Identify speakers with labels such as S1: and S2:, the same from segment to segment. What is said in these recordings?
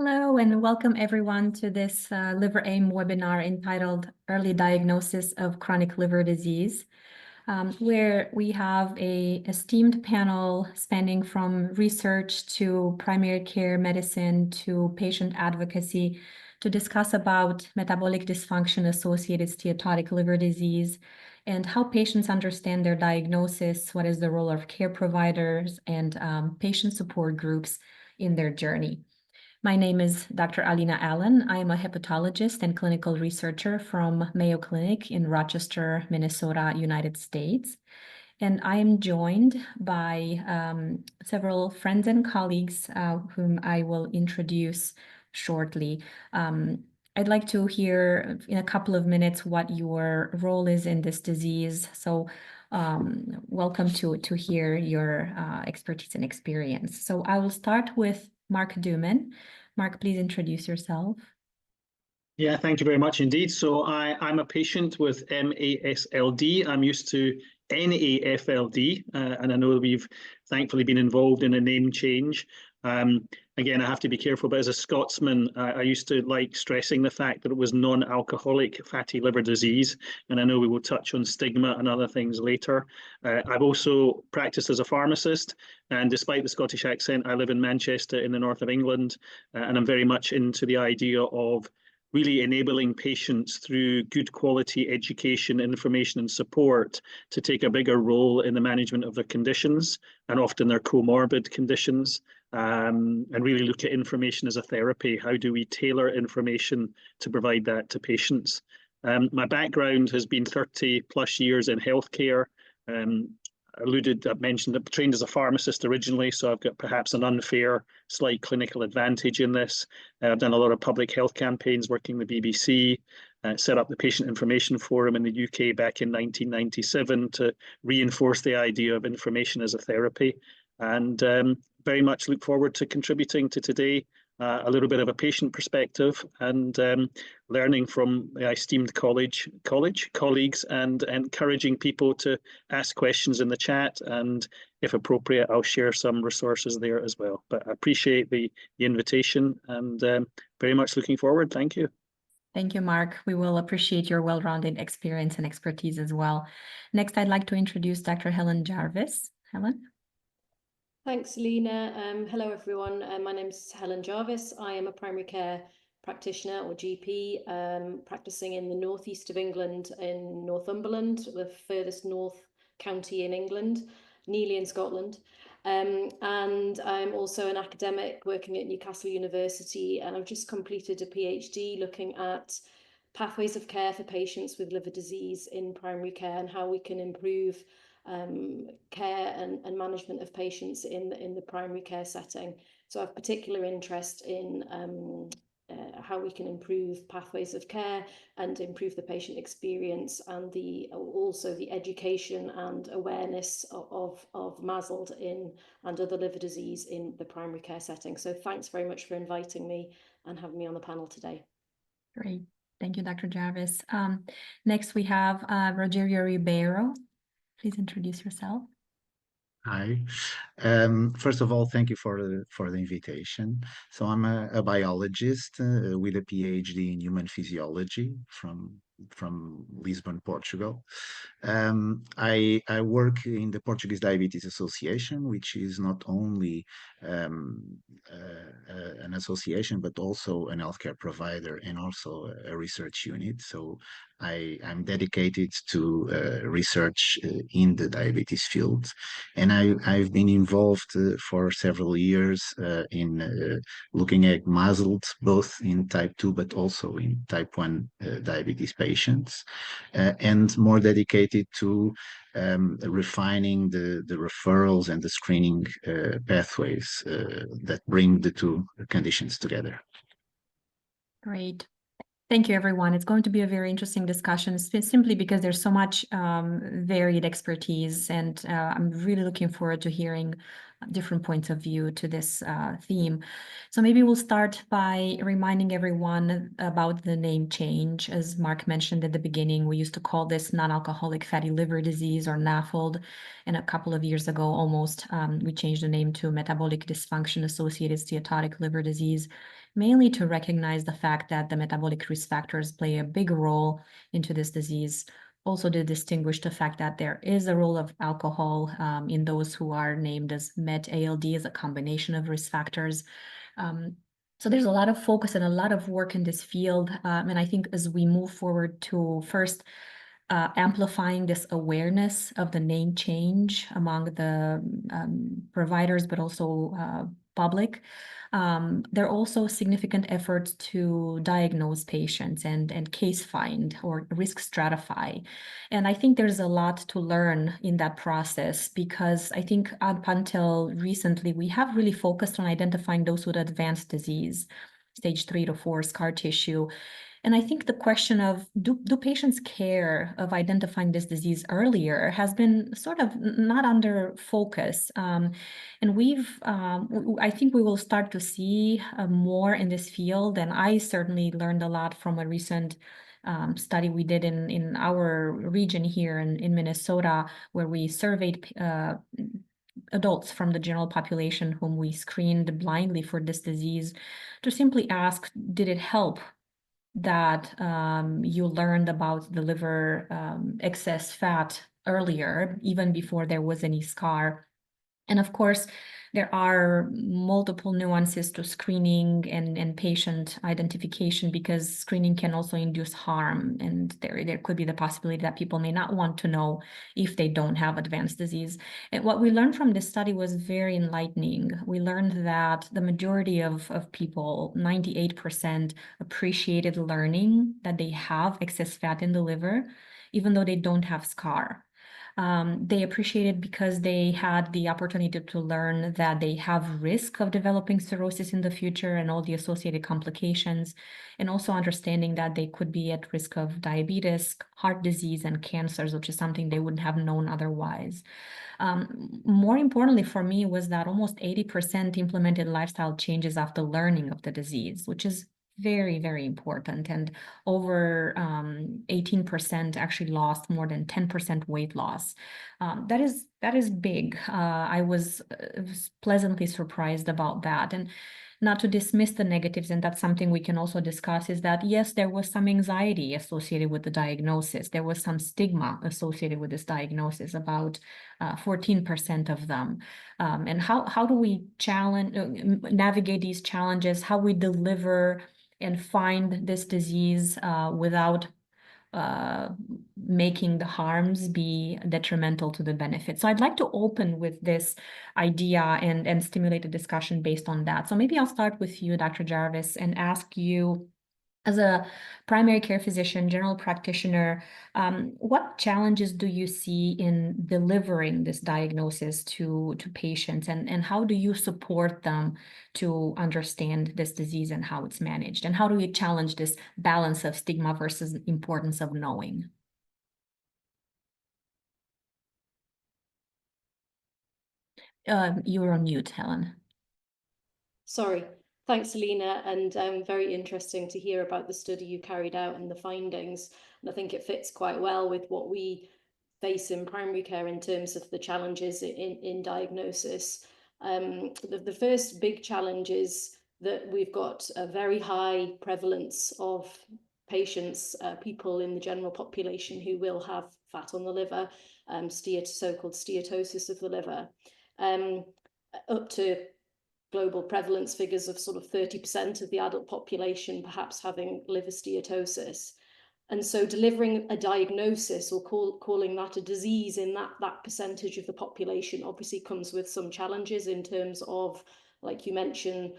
S1: Hello and welcome everyone to this LIVERAIM webinar entitled Early Diagnosis of Chronic Liver Disease, where we have an esteemed panel spanning from research to primary care medicine to patient advocacy to discuss about metabolic dysfunction associated steatotic liver disease and how patients understand their diagnosis, what is the role of care providers and patient support groups in their journey. My name is Dr. Alina Allen. I am a hepatologist and clinical researcher from Mayo Clinic in Rochester, Minnesota, United States. And I am joined by several friends and colleagues whom I will introduce shortly. I'd like to hear in a couple of minutes what your role is in this disease. So welcome to hear your expertise and experience. So I will start with Mark Duman. Mark, please introduce yourself.
S2: Yeah, thank you very much indeed. So I'm a patient with MASLD. I'm used to NAFLD, and I know we've thankfully been involved in a name change. Again, I have to be careful, but as a Scotsman, I used to like stressing the fact that it was non-alcoholic fatty liver disease, and I know we will touch on stigma and other things later. I've also practiced as a pharmacist, and despite the Scottish accent, I live in Manchester in the north of England, and I'm very much into the idea of really enabling patients through good quality education, information and support to take a bigger role in the management of their conditions and often their comorbid conditions, and really look at information as a therapy. How do we tailor information to provide that to patients? My background has been 30 plus years in healthcare. I've mentioned that I trained as a pharmacist originally, so I've got perhaps an unfair slight clinical advantage in this. I've done a lot of public health campaigns working with the BBC, set up the Patient Information Forum in the UK back in 1997 to reinforce the idea of information as a therapy, and very much look forward to contributing to today. A little bit of a patient perspective and learning from my esteemed colleagues and encouraging people to ask questions in the chat, and if appropriate, I'll share some resources there as well. But I appreciate the invitation and very much looking forward. Thank you.
S1: Thank you, Mark. We will appreciate your well-rounded experience and expertise as well. Next, I'd like to introduce Dr. Helen Jarvis. Helen.
S3: Thanks, Lena. Hello, everyone. My name is Helen Jarvis. I am a primary care practitioner or GP practicing in the northeast of England in Northumberland, the furthest north county in England, Nearly in Scotland. And I'm also an academic working at Newcastle University, and I've just completed a PhD looking at pathways of care for patients with liver disease in primary care and how we can improve care and management of patients in the primary care setting. So I have particular interest in how we can improve pathways of care and improve the patient experience, and also the education and awareness of MASLD and other liver disease in the primary care setting. So thanks very much for inviting me and having me on the panel today.
S1: Great. Thank you, Dr. Jarvis. Next, we have Rogerio Ribeiro. Please introduce yourself.
S4: Hi. First of all, thank you for the invitation. So I'm a biologist with a PhD in human physiology from Lisbon, Portugal. I work in the Portuguese Diabetes Association, which is not only an association, but also an healthcare provider and also a research unit. So I'm dedicated to research in the diabetes field, and I've been involved for several years in looking at MASLD, both in type 2 but also in type 1 diabetes patients, and more dedicated to refining the referrals and the screening pathways that bring the two conditions together.
S1: Great. Thank you, everyone. It's going to be a very interesting discussion, simply because there's so much varied expertise, and I'm really looking forward to hearing different points of view to this theme. So maybe we'll start by reminding everyone about the name change. As Mark mentioned at the beginning, we used to call this non-alcoholic fatty liver disease, or NAFLD, and a couple of years ago almost, we changed the name to metabolic dysfunction associated steatotic liver disease. mainly to recognize the fact that the metabolic risk factors play a big role into this disease. Also to distinguish the fact that there is a role of alcohol in those who are named as MET-ALD as a combination of risk factors. So there's a lot of focus and a lot of work in this field. And I think as we move forward to first amplifying this awareness of the name change among the providers, but also public. There are also significant efforts to diagnose patients and case find or risk stratify. And I think there's a lot to learn in that process, because I think up until recently, we have really focused on identifying those with advanced disease, stage 3 to 4 scar tissue. And I think the question of do patients care of identifying this disease earlier has been sort of not under focus. And I think we will start to see more in this field. And I certainly learned a lot from a recent study we did in our region here in Minnesota, where we surveyed adults from the general population whom we screened blindly for this disease to simply ask, did it help that you learned about the liver excess fat earlier, even before there was any scar? And of course, there are multiple nuances to screening and patient identification, because screening can also induce harm. And there could be the possibility that people may not want to know if they don't have advanced disease. And what we learned from this study was very enlightening. We learned that the majority of people, 98%, appreciated learning that they have excess fat in the liver, even though they don't have scar. They appreciated because they had the opportunity to learn that they have risk of developing cirrhosis in the future and all the associated complications, and also understanding that they could be at risk of diabetes, heart disease, and cancers, which is something they wouldn't have known otherwise. More importantly for me was that almost 80% implemented lifestyle changes after learning of the disease, which is very, very important. And over 18% actually lost more than 10% weight loss. That is big. I was pleasantly surprised about that. And not to dismiss the negatives, and that's something we can also discuss, is that yes, there was some anxiety associated with the diagnosis. There was some stigma associated with this diagnosis, about 14% of them. And how do we navigate these challenges, how we deliver and find this disease without making the harms be detrimental to the benefit. So I'd like to open with this idea and stimulate a discussion based on that. So maybe I'll start with you, Dr. Jarvis, and ask you, as a primary care physician, general practitioner, what challenges do you see in delivering this diagnosis to patients, and how do you support them to understand this disease and how it's managed? And how do you challenge this balance of stigma versus importance of knowing? You're on mute, Helen.
S3: Sorry. Thanks, Alina, and very interesting to hear about the study you carried out and the findings. And I think it fits quite well with what we face in primary care in terms of the challenges in diagnosis. The first big challenge is that we've got a very high prevalence of patients, people in the general population who will have fat on the liver, so-called steatosis of the liver, up to global prevalence figures of sort of 30% of the adult population perhaps having liver steatosis. And so delivering a diagnosis or calling that a disease in that percentage of the population obviously comes with some challenges in terms of, like you mentioned,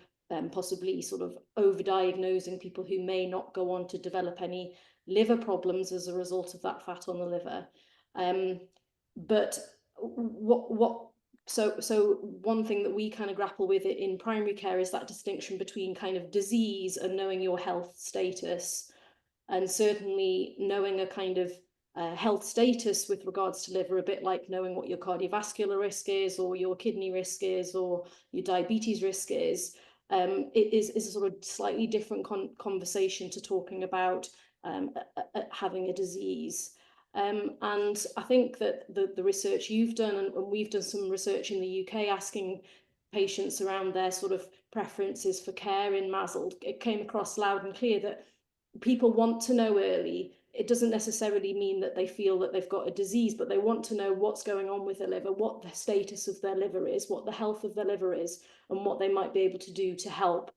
S3: possibly sort of overdiagnosing people who may not go on to develop any liver problems as a result of that fat on the liver. So one thing that we kind of grapple with in primary care is that distinction between kind of disease and knowing your health status. And certainly knowing a kind of health status with regards to liver, a bit like knowing what your cardiovascular risk is, or your kidney risk is, or your diabetes risk is, it is a sort of slightly different conversation to talking about having a disease. And I think that the research you've done, and we've done some research in the UK asking patients around their sort of preferences for care in MASLD, it came across loud and clear that people want to know early. It doesn't necessarily mean that they feel that they've got a disease, but they want to know what's going on with their liver, what the status of their liver is, what the health of their liver is, and what they might be able to do to help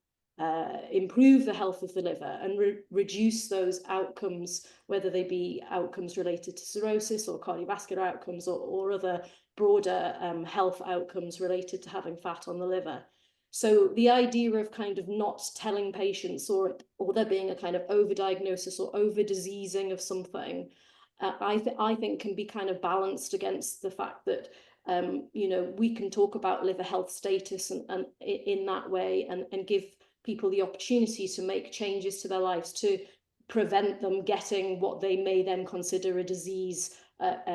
S3: improve the health of the liver and reduce those outcomes, whether they be outcomes related to cirrhosis or cardiovascular outcomes or other broader health outcomes related to having fat on the liver. So the idea of kind of not telling patients or there being a kind of overdiagnosis or over-diseasing of something, I think can be kind of balanced against the fact that you know, we can talk about liver health status and in that way and give people the opportunity to make changes to their lives to prevent them getting what they may then consider a disease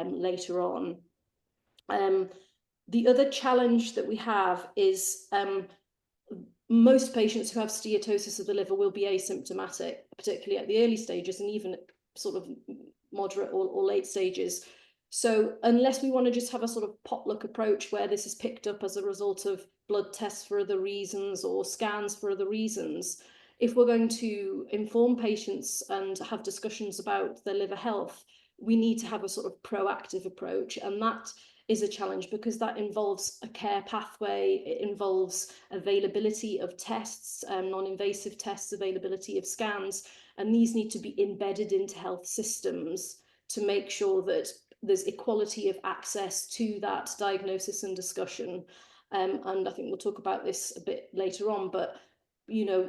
S3: later on. The other challenge that we have is most patients who have steatosis of the liver will be asymptomatic, particularly at the early stages and even at sort of moderate or late stages. So unless we want to just have a sort of potluck approach where this is picked up as a result of blood tests for other reasons or scans for other reasons, if we're going to inform patients and have discussions about their liver health, we need to have a sort of proactive approach. And that is a challenge because that involves a care pathway, it involves availability of tests, non-invasive tests, availability of scans, and these need to be embedded into health systems to make sure that there's equality of access to that diagnosis and discussion. And I think we'll talk about this a bit later on, but you know,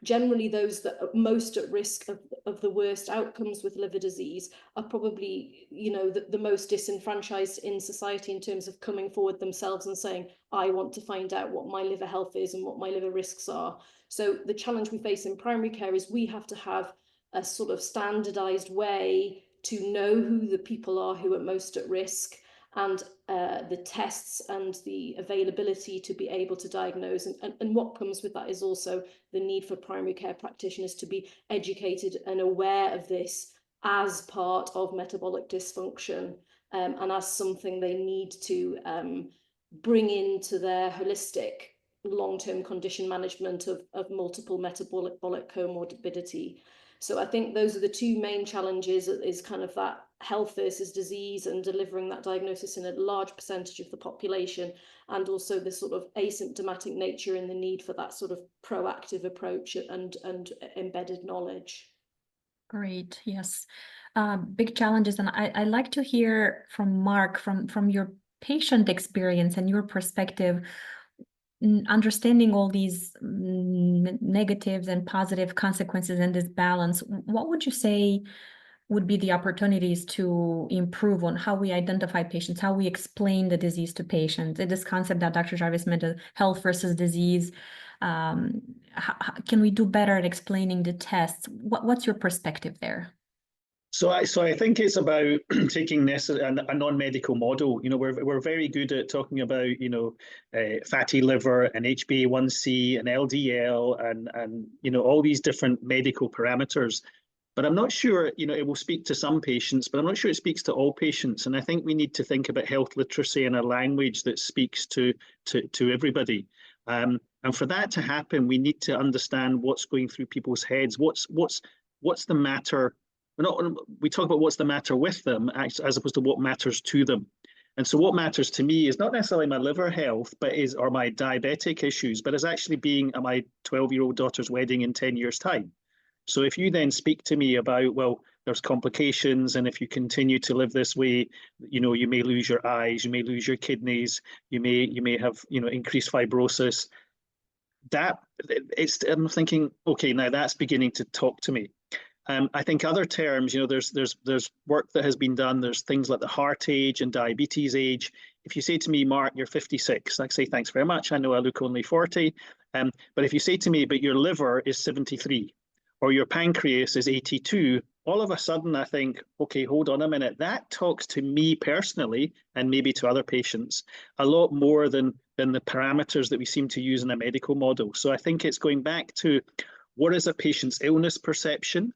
S3: generally those that are most at risk of the worst outcomes with liver disease are probably, you know, the most disenfranchised in society in terms of coming forward themselves and saying, I want to find out what my liver health is and what my liver risks are. So the challenge we face in primary care is we have to have a sort of standardized way to know who the people are who are most at risk, and the tests and the availability to be able to diagnose. And what comes with that is also the need for primary care practitioners to be educated and aware of this as part of metabolic dysfunction and as something they need to bring into their holistic long-term condition management of multiple metabolic comorbidity. So I think those are the two main challenges, is kind of that health versus disease and delivering that diagnosis in a large percentage of the population, and also the sort of asymptomatic nature and the need for that sort of proactive approach and embedded knowledge.
S1: Great, yes. Big challenges. And I'd like to hear from Mark, from your patient experience and your perspective, understanding all these negatives and positive consequences and this balance. What would you say would be the opportunities to improve on how we identify patients, how we explain the disease to patients? This concept that Dr. Jarvis mentioned, health versus disease, how can we do better at explaining the tests? What's your perspective there?
S2: So I think it's about taking a non-medical model. You know, we're very good at talking about, you know, fatty liver and HbA1c and LDL and you know, all these different medical parameters. But I'm not sure, you know, it will speak to some patients, but I'm not sure it speaks to all patients. And I think we need to think about health literacy in a language that speaks to everybody. And for that to happen, we need to understand what's going through people's heads. What's the matter? We talk about what's the matter with them as opposed to what matters to them. And so what matters to me is not necessarily my liver health, or my diabetic issues, but is actually being at my 12-year-old daughter's wedding in 10 years' time. So if you then speak to me about, well, there's complications, and if you continue to live this way, you know, you may lose your eyes, you may lose your kidneys, you may have, you know, increased fibrosis. I'm thinking, okay, now that's beginning to talk to me. I think other terms, you know, there's work that has been done. There's things like the heart age and diabetes age. If you say to me, Mark, you're 56, I say, thanks very much. I know I look only 40. But if you say to me, but your liver is 73, or your pancreas is 82, all of a sudden I think, okay, hold on a minute. That talks to me personally, and maybe to other patients, a lot more than the parameters that we seem to use in a medical model. So I think it's going back to, what is a patient's illness perception?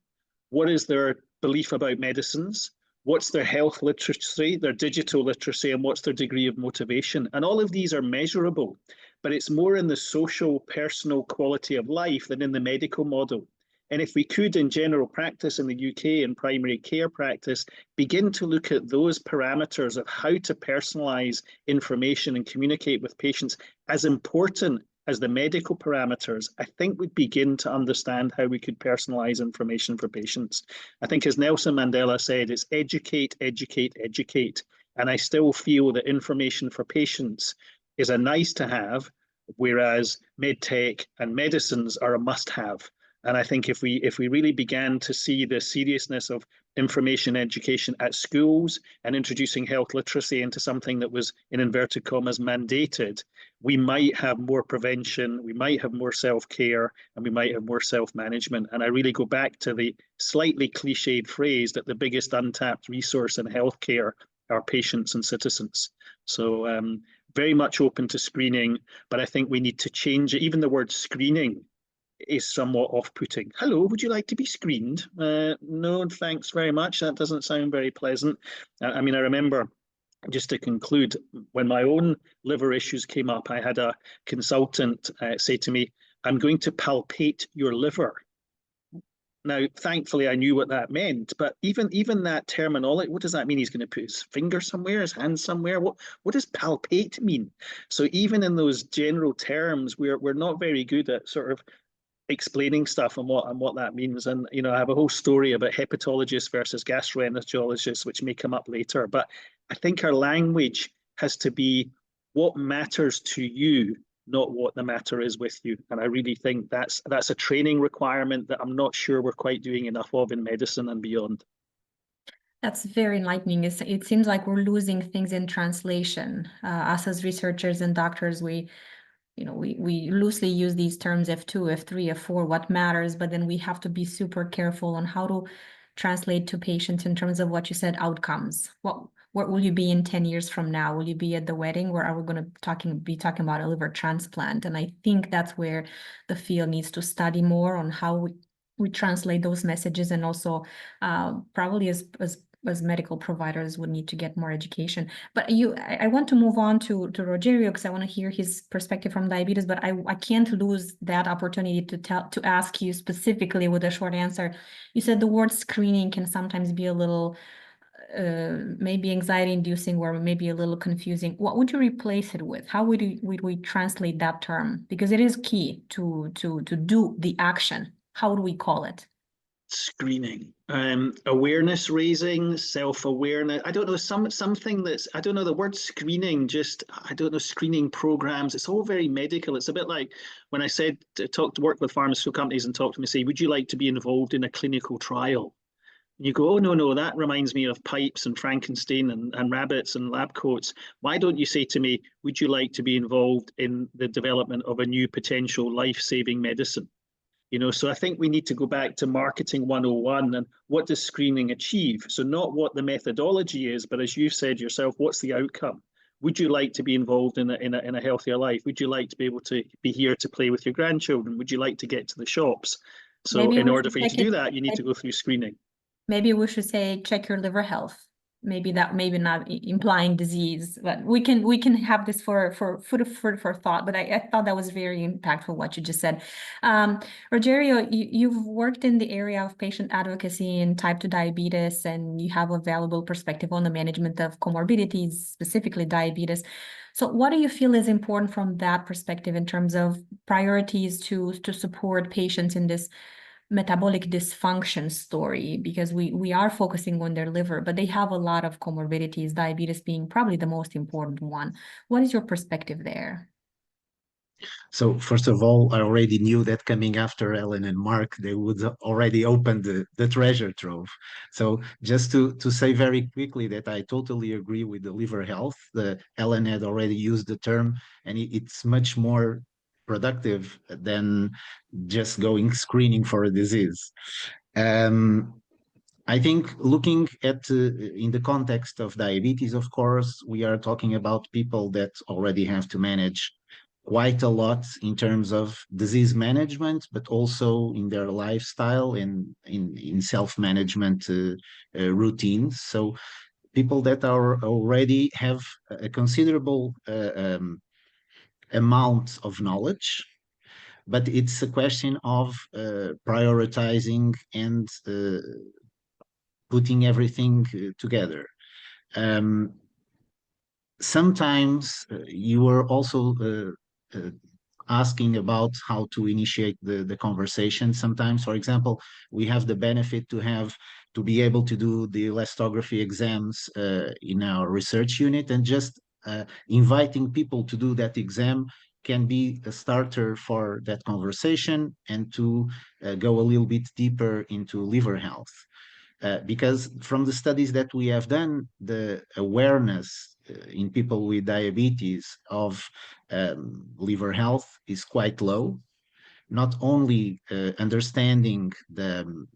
S2: What is their belief about medicines? What's their health literacy, their digital literacy, and what's their degree of motivation? And all of these are measurable. but it's more in the social, personal quality of life than in the medical model. And if we could, in general practice in the UK and primary care practice, begin to look at those parameters of how to personalise information and communicate with patients as important as the medical parameters, I think we'd begin to understand how we could personalise information for patients. I think, as Nelson Mandela said, it's educate, educate, educate. And I still feel that information for patients is a nice to have, whereas medtech and medicines are a must have. And I think if we really began to see the seriousness of information education at schools and introducing health literacy into something that was, in inverted commas, mandated, we might have more prevention, we might have more self-care, and we might have more self-management. And I really go back to the slightly cliched phrase that the biggest untapped resource in healthcare are patients and citizens. So very much open to screening, but I think we need to change it. Even the word screening is somewhat off-putting. Hello, would you like to be screened? No, thanks very much. That doesn't sound very pleasant. I mean, I remember, just to conclude, when my own liver issues came up, I had a consultant say to me, I'm going to palpate your liver. Now, thankfully, I knew what that meant, but even that terminology, what does that mean? He's going to put his finger somewhere, his hand somewhere? What does palpate mean? So even in those general terms, we're not very good at sort of explaining stuff and what that means. And I have a whole story about hepatologists versus gastroenterologists, which may come up later. But I think our language has to be what matters to you, not what the matter is with you. And I really think that's a training requirement that I'm not sure we're quite doing enough of in medicine and beyond.
S1: That's very enlightening. It seems like we're losing things in translation. Us as researchers and doctors, we loosely use these terms F2, F3, F4, what matters, but then we have to be super careful on how to translate to patients in terms of what you said, outcomes. What will you be in 10 years from now? Will you be at the wedding, or are we going to be talking about a liver transplant? And I think that's where the field needs to study more on how we translate those messages, and also probably as medical providers would need to get more education. But I want to move on to Rogerio, because I want to hear his perspective from diabetes, but I can't lose that opportunity to ask you specifically with a short answer. You said the word screening can sometimes be a little maybe anxiety inducing, or maybe a little confusing. What would you replace it with? How would we translate that term? Because it is key to do the action. How would we call it?
S2: Screening, awareness raising, self-awareness. I don't know, something that's, I don't know, the word screening, just, I don't know, screening programs. It's all very medical. It's a bit like when I said to work with pharmaceutical companies and talk to me, say, would you like to be involved in a clinical trial? And you go, oh, no, that reminds me of pipes and Frankenstein and rabbits and lab coats. Why don't you say to me, would you like to be involved in the development of a new potential life-saving medicine? So I think we need to go back to marketing 101 and what does screening achieve? So not what the methodology is, but as you said yourself, what's the outcome? Would you like to be involved in a healthier life? Would you like to be able to be here to play with your grandchildren? Would you like to get to the shops? So in order for you to do that, you need to go through screening.
S1: Maybe we should say, check your liver health. Maybe not implying disease, but we can have this for thought. But I thought that was very impactful what you just said. Rogerio, you've worked in the area of patient advocacy in type 2 diabetes, and you have a valuable perspective on the management of comorbidities, specifically diabetes. So what do you feel is important from that perspective in terms of priorities to support patients in this metabolic dysfunction story? Because we are focusing on their liver, but they have a lot of comorbidities, diabetes being probably the most important one. What is your perspective there?
S4: So first of all, I already knew that coming after Ellen and Mark, they would already open the treasure trove. So just to say very quickly that I totally agree with the liver health. Ellen had already used the term, and it's much more productive than just going screening for a disease. I think looking at in the context of diabetes, of course, we are talking about people that already have to manage quite a lot in terms of disease management, but also in their lifestyle and in self-management routines. So people that are already have a considerable amount of knowledge, but it's a question of prioritizing and putting everything together. Sometimes you were also asking about how to initiate the conversation. Sometimes, for example, we have the benefit to be able to do the elastography exams in our research unit, and just inviting people to do that exam can be a starter for that conversation and to go a little bit deeper into liver health. Because from the studies that we have done, the awareness in people with diabetes of liver health is quite low. Not only understanding the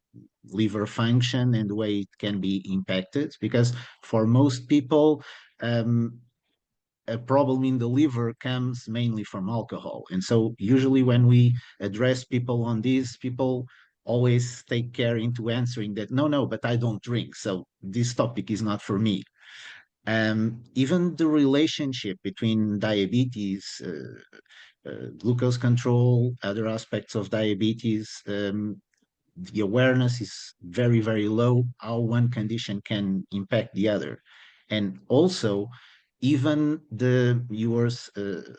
S4: liver function and the way it can be impacted, because for most people, a problem in the liver comes mainly from alcohol. And so usually when we address people on this, people always take care into answering that, no, but I don't drink, so this topic is not for me. Even the relationship between diabetes, glucose control, other aspects of diabetes, the awareness is very, very low, how one condition can impact the other. And also, even you were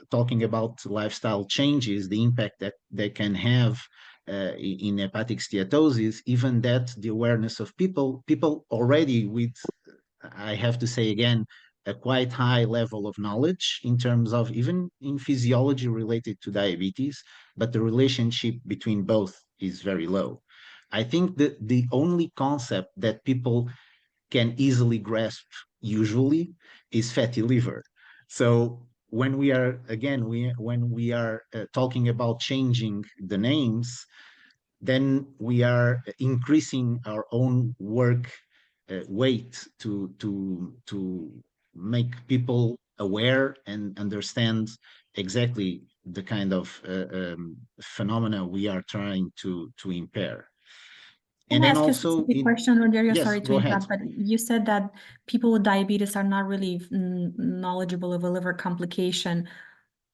S4: talking about lifestyle changes, the impact that they can have in hepatic steatosis, even that the awareness of people already with, I have to say again, a quite high level of knowledge in terms of even in physiology related to diabetes, but the relationship between both is very low. I think that the only concept that people can easily grasp usually is fatty liver. So when we are, again, when we are talking about changing the names, then we are increasing our own work weight to make people aware and understand exactly the kind of phenomena we are trying to impair.
S1: Can
S4: And
S1: I
S4: then
S1: ask you a
S4: also,
S1: specific question, Rogerio?
S4: yes,
S1: Sorry to
S4: go ahead.
S1: interrupt, but you said that people with diabetes are not really knowledgeable of a liver complication.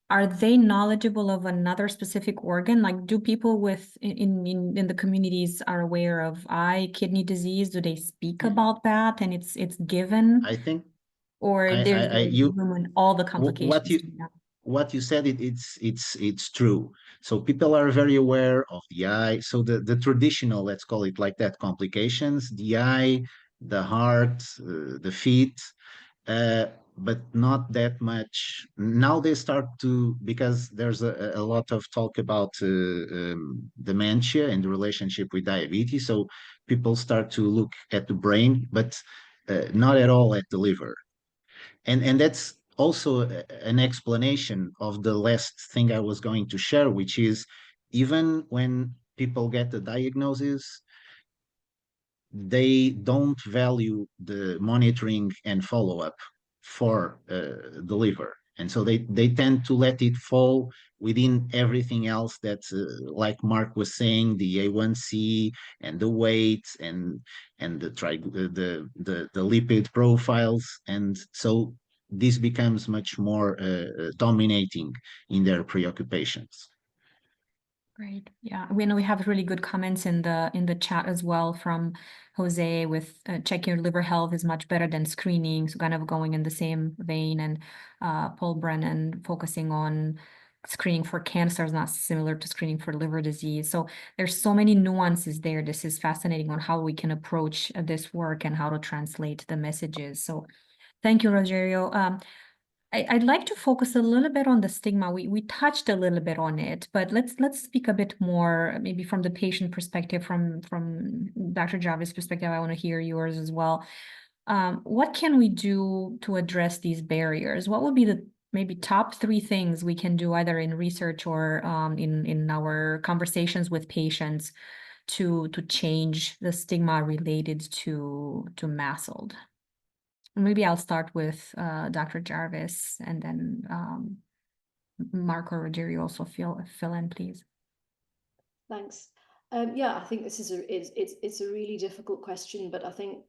S1: Are they knowledgeable of another specific organ? Like, do people with in the communities are aware of eye, kidney disease? Do they speak about that and it's given?
S4: I think
S1: Or there's room in all the complications?
S4: what you said, it's true. So people are very aware of the eye. So the traditional, let's call it like that, complications, the eye, the heart, the feet, but not that much. Now they start to, because there's a lot of talk about dementia and the relationship with diabetes. So people start to look at the brain, but not at all at the liver. And that's also an explanation of the last thing I was going to share, which is even when people get the diagnosis, they don't value the monitoring and follow-up for the liver. And so they tend to let it fall within everything else that's like Mark was saying, the A1C and the weight and the lipid profiles. And so this becomes much more dominating in their preoccupations.
S1: Great. Yeah, we know we have really good comments in the chat as well from Jose with checking your liver health is much better than screening. So kind of going in the same vein, and Paul Brennan focusing on screening for cancer is not similar to screening for liver disease. So there's so many nuances there. This is fascinating on how we can approach this work and how to translate the messages. So thank you, Rogerio. I'd like to focus a little bit on the stigma. We touched a little bit on it, but let's speak a bit more, maybe from the patient perspective, from Dr. Jarvis' perspective. I want to hear yours as well. What can we do to address these barriers? What would be the maybe top 3 things we can do either in research or in our conversations with patients to change the stigma related to MASLD? Maybe I'll start with Dr. Jarvis, and then Mark or Rogerio also fill in, please.
S3: Thanks. Yeah, I think this is it's a really difficult question, but I think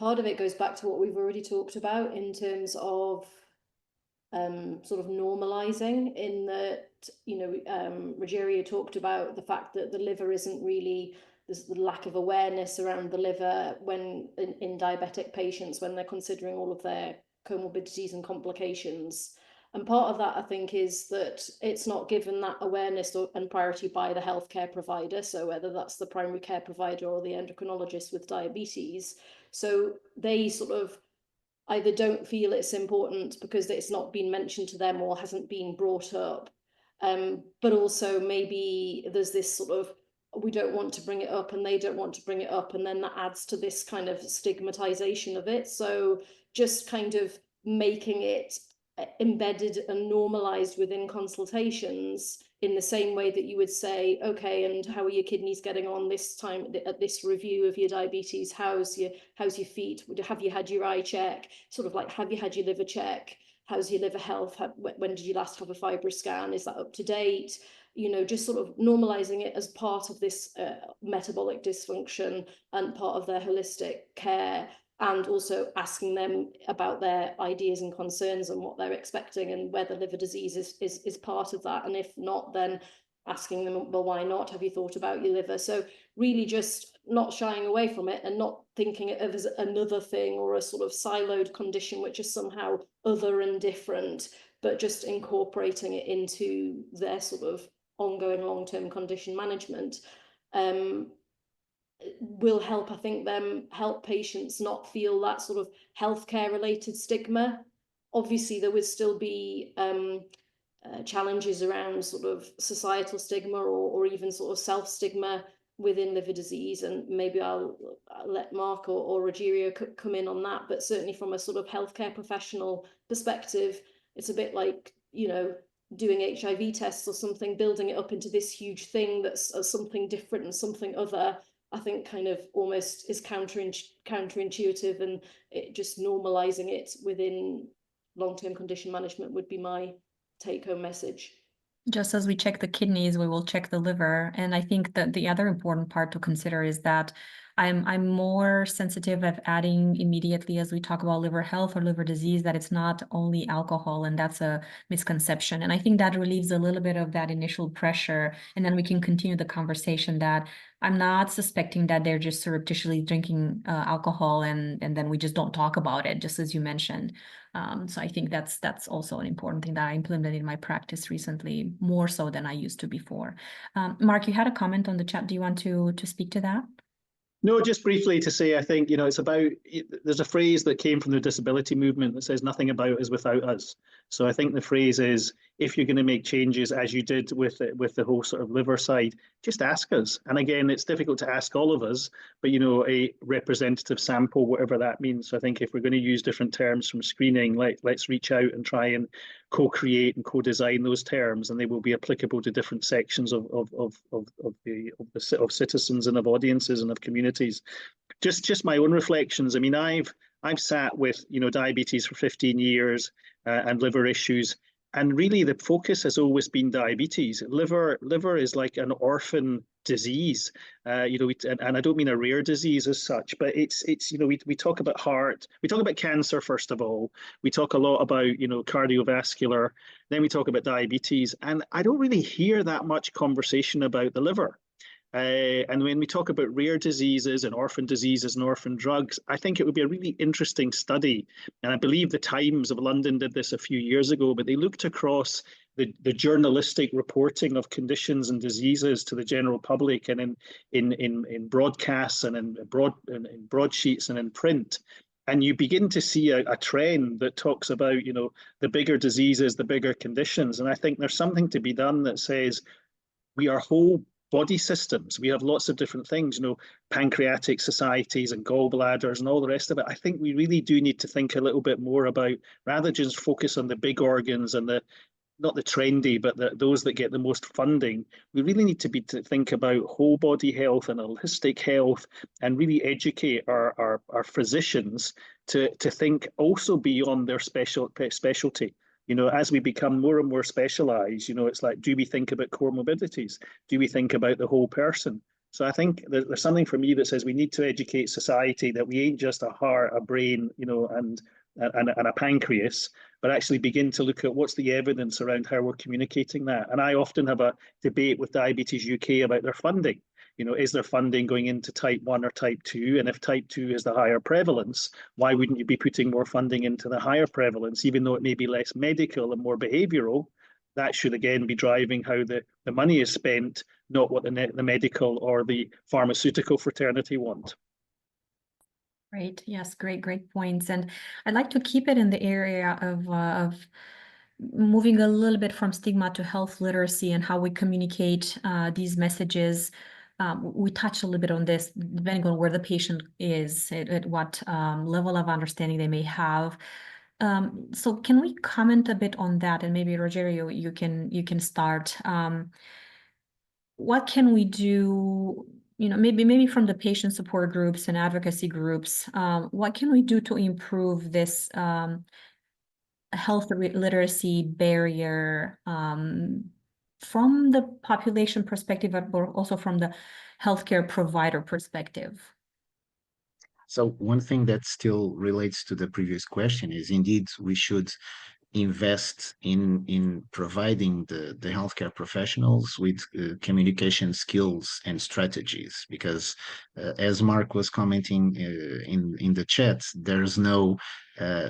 S3: part of it goes back to what we've already talked about in terms of sort of normalizing, in that, you know, Rogerio talked about the fact that the liver isn't really, there's the lack of awareness around the liver when in diabetic patients, when they're considering all of their comorbidities and complications. And part of that, I think, is that it's not given that awareness and priority by the healthcare provider. So whether that's the primary care provider or the endocrinologist with diabetes. So they sort of either don't feel it's important because it's not been mentioned to them or hasn't been brought up. But also maybe there's this sort of, we don't want to bring it up and they don't want to bring it up. And then that adds to this kind of stigmatization of it. So just kind of making it embedded and normalized within consultations in the same way that you would say, okay, and how are your kidneys getting on this time at this review of your diabetes? How's your feet? Have you had your eye check? Sort of like, have you had your liver check? How's your liver health? When did you last have a FibroScan? Is that up to date? You know, just sort of normalizing it as part of this metabolic dysfunction and part of their holistic care, and also asking them about their ideas and concerns and what they're expecting and whether liver disease is part of that. And if not, then asking them, well, why not? Have you thought about your liver? So really just not shying away from it and not thinking of it as another thing or a sort of siloed condition, which is somehow other and different, but just incorporating it into their sort of ongoing long-term condition management. Will help, I think, them help patients not feel that sort of healthcare related stigma. Obviously, there would still be challenges around sort of societal stigma or even sort of self-stigma within liver disease, and maybe I'll let Mark or Rogerio come in on that. But certainly from a sort of healthcare professional perspective, it's a bit like, you know, doing HIV tests or something, building it up into this huge thing that's something different and something other. I think kind of almost is counterintuitive, and it just normalizing it within long-term condition management would be my take-home message.
S1: Just as we check the kidneys, we will check the liver. And I think that the other important part to consider is that I'm more sensitive of adding immediately as we talk about liver health or liver disease, that it's not only alcohol, and that's a misconception. And I think that relieves a little bit of that initial pressure, and then we can continue the conversation that I'm not suspecting that they're just surreptitiously drinking alcohol and then we just don't talk about it, just as you mentioned. So I think that's also an important thing that I implemented in my practice recently, more so than I used to before. Mark, you had a comment on the chat. Do you want to speak to that?
S2: No, just briefly to say, I think, you know, it's about, there's a phrase that came from the disability movement that says nothing about is without us. So I think the phrase is, if you're going to make changes, as you did with the whole sort of liver side, just ask us. And again, it's difficult to ask all of us, but, you know, a representative sample, whatever that means. So I think if we're going to use different terms from screening, let's reach out and try and co-create and co-design those terms, and they will be applicable to different sections of citizens and of audiences and of communities. Just my own reflections. I mean, I've sat with, you know, diabetes for 15 years and liver issues, and really the focus has always been diabetes. Liver is like an orphan disease, you know, and I don't mean a rare disease as such, but it's you know, we talk about heart, we talk about cancer first of all, we talk a lot about, you know, cardiovascular, then we talk about diabetes, and I don't really hear that much conversation about the liver. And when we talk about rare diseases and orphan diseases and orphan drugs, I think it would be a really interesting study. And I believe the Times of London did this a few years ago, but they looked across the journalistic reporting of conditions and diseases to the general public, and in broadcasts and in broadsheets and in print. And you begin to see a trend that talks about, you know, the bigger diseases, the bigger conditions. And I think there's something to be done that says we are whole body systems. We have lots of different things, you know, pancreatic societies and gallbladders and all the rest of it. I think we really do need to think a little bit more about, rather than just focus on the big organs and not the trendy, but those that get the most funding. We really need to think about whole body health and holistic health, and really educate our physicians to think also beyond their specialty. You know, as we become more and more specialized, you know, it's like, do we think about comorbidities? Do we think about the whole person? So I think there's something for me that says we need to educate society that we ain't just a heart, a brain, you know, and and a pancreas, but actually begin to look at what's the evidence around how we're communicating that. And I often have a debate with Diabetes UK about their funding. Is there funding going into type 1 or type 2? And if type 2 is the higher prevalence, why wouldn't you be putting more funding into the higher prevalence, even though it may be less medical and more behavioural? That should again be driving how the money is spent, not what the medical or the pharmaceutical fraternity want.
S1: Great. Yes, great points. And I'd like to keep it in the area of moving a little bit from stigma to health literacy and how we communicate these messages. We touched a little bit on this, depending on where the patient is, at what level of understanding they may have. So can we comment a bit on that? And maybe Rogerio, you can start. What can we do? Maybe from the patient support groups and advocacy groups, what can we do to improve this health literacy barrier from the population perspective, but also from the healthcare provider perspective?
S4: So one thing that still relates to the previous question is indeed we should invest in providing the healthcare professionals with communication skills and strategies, because as Mark was commenting in the chat, there's no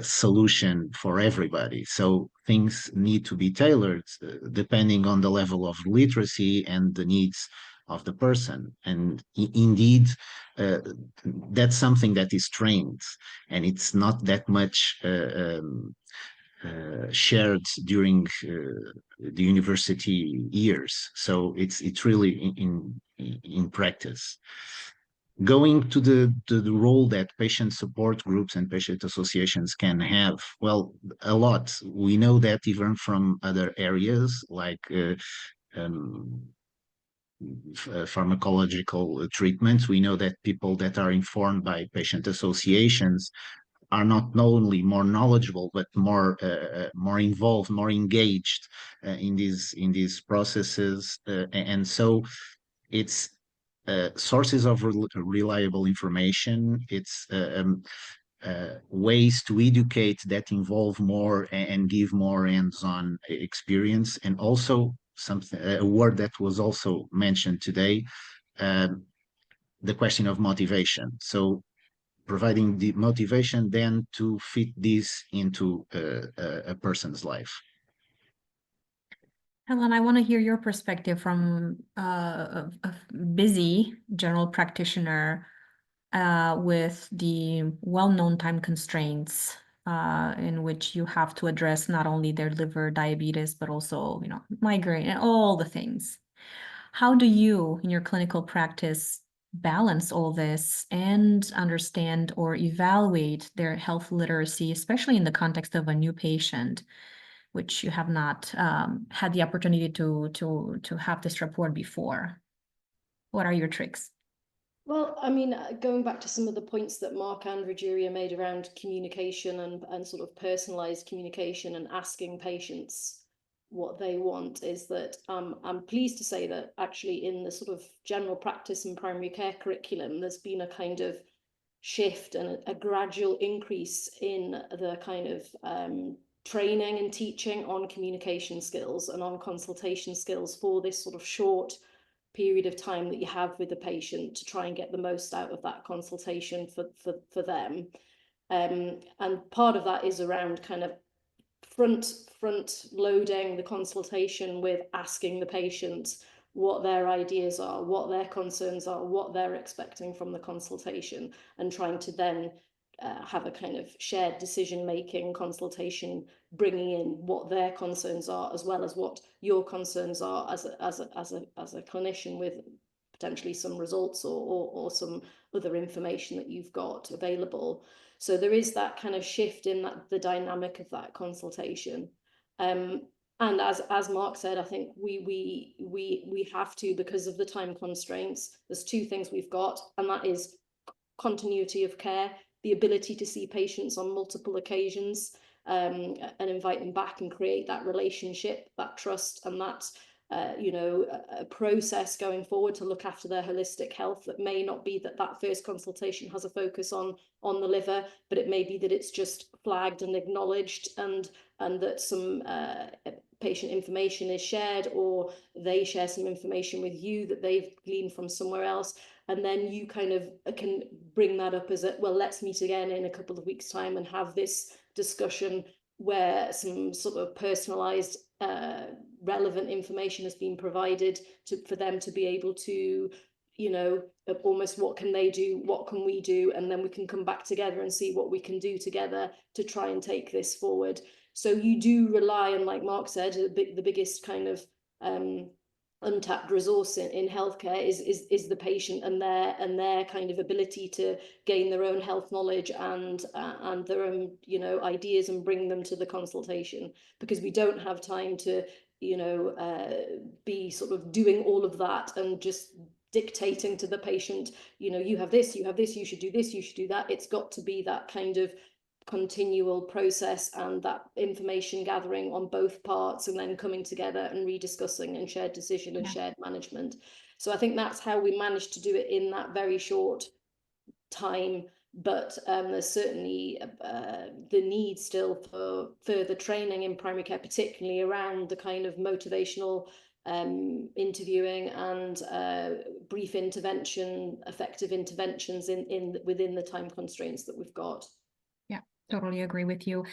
S4: solution for everybody. So things need to be tailored depending on the level of literacy and the needs of the person. And indeed, that's something that is trained, and it's not that much shared during the university years. So it's really in practice. Going to the role that patient support groups and patient associations can have, well, a lot. We know that even from other areas like pharmacological treatments, we know that people that are informed by patient associations are not only more knowledgeable but more involved, more engaged in these processes, and so it's sources of reliable information. It's ways to educate that involve more and give more hands-on experience, and also something, a word that was also mentioned today, the question of motivation. So providing the motivation then to fit this into a person's life.
S1: Helen, I want to hear your perspective from a busy general practitioner with the well-known time constraints in which you have to address not only their liver diabetes, but also, migraine and all the things. How do you, in your clinical practice, balance all this and understand or evaluate their health literacy, especially in the context of a new patient, which you have not had the opportunity to have this rapport before? What are your tricks?
S3: Well, I mean, going back to some of the points that Mark and Rogerio made around communication and sort of personalized communication and asking patients what they want, is that I'm pleased to say that actually in the sort of general practice and primary care curriculum, there's been a kind of shift and a gradual increase in the kind of training and teaching on communication skills and on consultation skills for this sort of short period of time that you have with the patient to try and get the most out of that consultation for them. And part of that is around kind of front loading the consultation with asking the patient what their ideas are, what their concerns are, what they're expecting from the consultation, and trying to then have a kind of shared decision-making consultation, bringing in what their concerns are as well as what your concerns are as a clinician, with potentially some results or some other information that you've got available. So there is that kind of shift in the dynamic of that consultation. And as Mark said, I think we have to, because of the time constraints, there's two things we've got, and that is continuity of care, the ability to see patients on multiple occasions and invite them back and create that relationship, that trust, and that you know, a process going forward to look after their holistic health. That may not be that first consultation has a focus on the liver, but it may be that it's just flagged and acknowledged, and that some patient information is shared, or they share some information with you that they've gleaned from somewhere else. And then you kind of can bring that up as a, well, let's meet again in a couple of weeks' time and have this discussion where some sort of personalized, relevant information has been provided for them to be able to, you know, almost what can they do, what can we do, and then we can come back together and see what we can do together to try and take this forward. So you do rely on, like Mark said, the biggest kind of untapped resource in healthcare is the patient and their kind of ability to gain their own health knowledge and their own, you know, ideas and bring them to the consultation, because we don't have time to, you know, be sort of doing all of that and just dictating to the patient, you know, you have this, you should do this, you should do that. It's got to be that kind of continual process and that information gathering on both parts, and then coming together and rediscussing and shared decision and shared management. So I think that's how we managed to do it in that very short time. But there's certainly the need still for further training in primary care, particularly around the kind of motivational interviewing and brief intervention, effective interventions within the time constraints that we've got.
S1: Totally agree with you.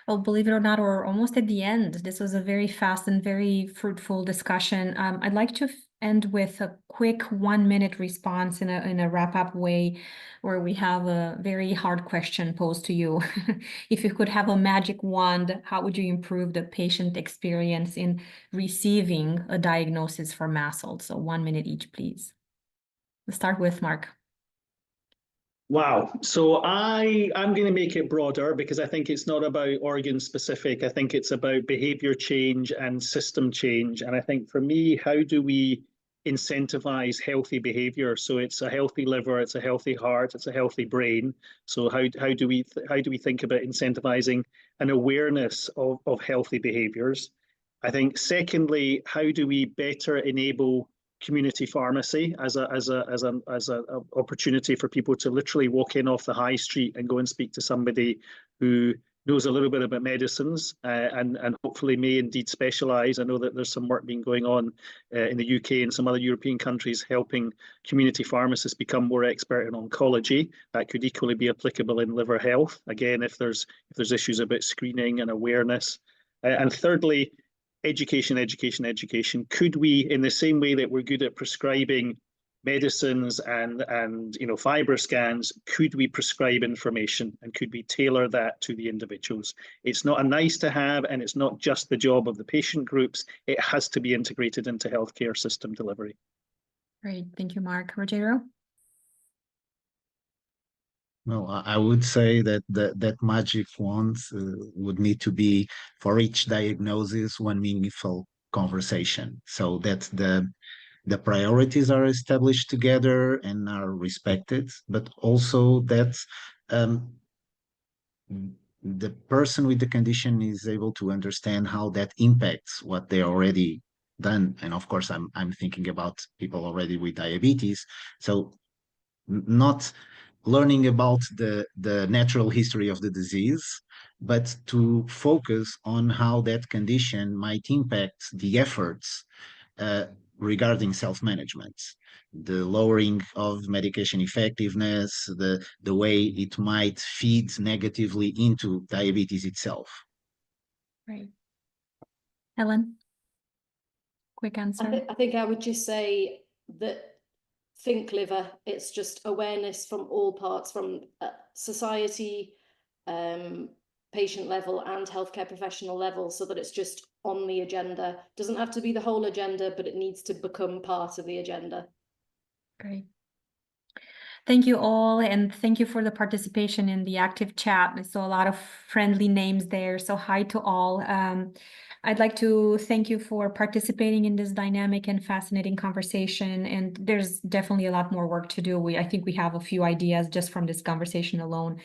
S1: Well, believe it or not, we're almost at the end. This was a very fast and very fruitful discussion. I'd like to end with a quick 1-minute response in a wrap-up way, where we have a very hard question posed to you. If you could have a magic wand, how would you improve the patient experience in receiving a diagnosis for MASLD? So 1 minute each, please. Let's start with Mark.
S2: Wow. So I'm going to make it broader, because I think it's not about organ specific. I think it's about behavior change and system change. And I think for me, how do we incentivize healthy behavior? So it's a healthy liver, it's a healthy heart, it's a healthy brain. So how do we think about incentivizing an awareness of healthy behaviors? I think secondly, how do we better enable community pharmacy as an opportunity for people to literally walk in off the high street and go and speak to somebody who knows a little bit about medicines and hopefully may indeed specialize. I know that there's some work being going on in the UK and some other European countries helping community pharmacists become more expert in oncology. That could equally be applicable in liver health, again, if there's issues about screening and awareness. And thirdly, education. Could we, in the same way that we're good at prescribing medicines and you know, fiber scans, could we prescribe information, and could we tailor that to the individuals? It's not a nice to have, and it's not just the job of the patient groups. It has to be integrated into healthcare system delivery.
S1: Great, thank you, Mark. Rogério?
S4: Well, I would say that that magic wand would need to be, for each diagnosis, one meaningful conversation, so that the priorities are established together and are respected, but also that the person with the condition is able to understand how that impacts what they already done. And of course, I'm thinking about people already with diabetes. So not learning about the natural history of the disease, but to focus on how that condition might impact the efforts regarding self-management, the lowering of medication effectiveness, the way it might feed negatively into diabetes itself.
S1: Right. Helen, quick answer.
S3: I think I would just say that think liver. It's just awareness from all parts, from society, patient level and healthcare professional level, so that it's just on the agenda. Doesn't have to be the whole agenda, but it needs to become part of the agenda.
S1: Great. Thank you all, and thank you for the participation in the active chat. I saw a lot of friendly names there, so hi to all. I'd like to thank you for participating in this dynamic and fascinating conversation, and there's definitely a lot more work to do. I think we have a few ideas just from this conversation alone.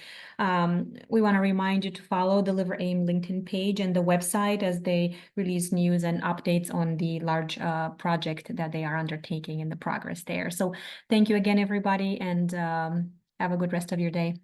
S1: We want to remind you to follow the LIVERAIM LinkedIn page and the website as they release news and updates on the large project that they are undertaking and the progress there. So thank you again, everybody, and have a good rest of your day.